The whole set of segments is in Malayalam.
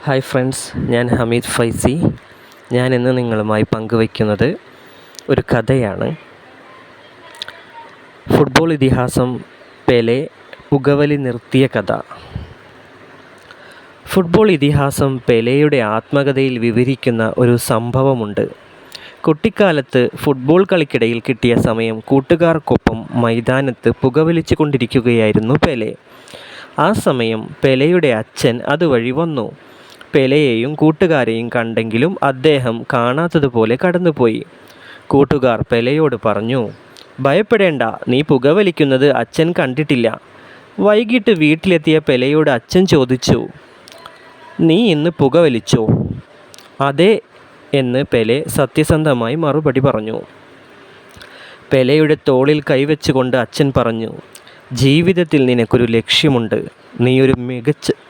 ഹായ് ഫ്രണ്ട്സ്, ഞാൻ ഹമീദ് ഫൈസി. ഞാൻ ഇന്ന് നിങ്ങളുമായി പങ്കുവയ്ക്കുന്നത് ഒരു കഥയാണ്. ഫുട്ബോൾ ഇതിഹാസം പെലെ പുകവലി നിർത്തിയ കഥ. ഫുട്ബോൾ ഇതിഹാസം പെലെയുടെ ആത്മകഥയിൽ വിവരിക്കുന്ന ഒരു സംഭവമുണ്ട്. കുട്ടിക്കാലത്ത് ഫുട്ബോൾ കളിക്കിടയിൽ കിട്ടിയ സമയം കൂട്ടുകാർക്കൊപ്പം മൈതാനത്ത് പുകവലിച്ചു കൊണ്ടിരിക്കുകയായിരുന്നു പെലെ. ആ സമയം പെലെയുടെ അച്ഛൻ അതുവഴി വന്നു. പെലെയെയും കൂട്ടുകാരെയും കണ്ടെങ്കിലും അദ്ദേഹം കാണാത്തതുപോലെ കടന്നുപോയി. കൂട്ടുകാർ പെലെയോട് പറഞ്ഞു, "ഭയപ്പെടേണ്ട, നീ പുകവലിക്കുന്നത് അച്ഛൻ കണ്ടിട്ടില്ല." വൈകിട്ട് വീട്ടിലെത്തിയ പെലെയോട് അച്ഛൻ ചോദിച്ചു, "നീ ഇന്ന് പുകവലിച്ചോ?" "അതെ" എന്ന് പെലെ സത്യസന്ധമായി മറുപടി പറഞ്ഞു. പെലെയുടെ തോളിൽ കൈവച്ചുകൊണ്ട് അച്ഛൻ പറഞ്ഞു, "ജീവിതത്തിൽ നിനക്കൊരു ലക്ഷ്യമുണ്ട്.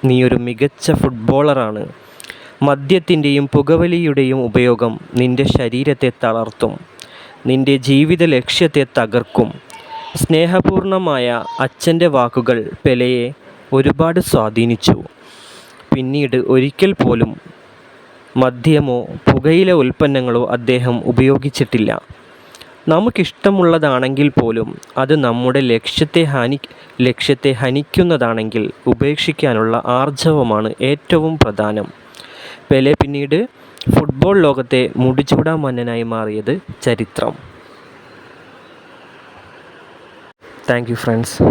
നീയൊരു മികച്ച ഫുട്ബോളറാണ്. മദ്യത്തിൻ്റെയും പുകവലിയുടെയും ഉപയോഗം നിന്റെ ശരീരത്തെ തളർത്തും, നിന്റെ ജീവിത ലക്ഷ്യത്തെ തകർക്കും." സ്നേഹപൂർണമായ അച്ഛൻ്റെ വാക്കുകൾ പെലെയെ ഒരുപാട് സ്വാധീനിച്ചു. പിന്നീട് ഒരിക്കൽ പോലും മദ്യമോ പുകയില ഉൽപ്പന്നങ്ങളോ അദ്ദേഹം ഉപയോഗിച്ചിട്ടില്ല. നമുക്കിഷ്ടമുള്ളതാണെങ്കിൽ പോലും അത് നമ്മുടെ ലക്ഷ്യത്തെ ഹനിക്കുന്നതാണെങ്കിൽ ഉപേക്ഷിക്കാനുള്ള ആർജവമാണ് ഏറ്റവും പ്രധാനം. പെലെ പിന്നീട് ഫുട്ബോൾ ലോകത്തെ മുടിചൂടാ മന്നനായി മാറിയത് ചരിത്രം. Thank you friends.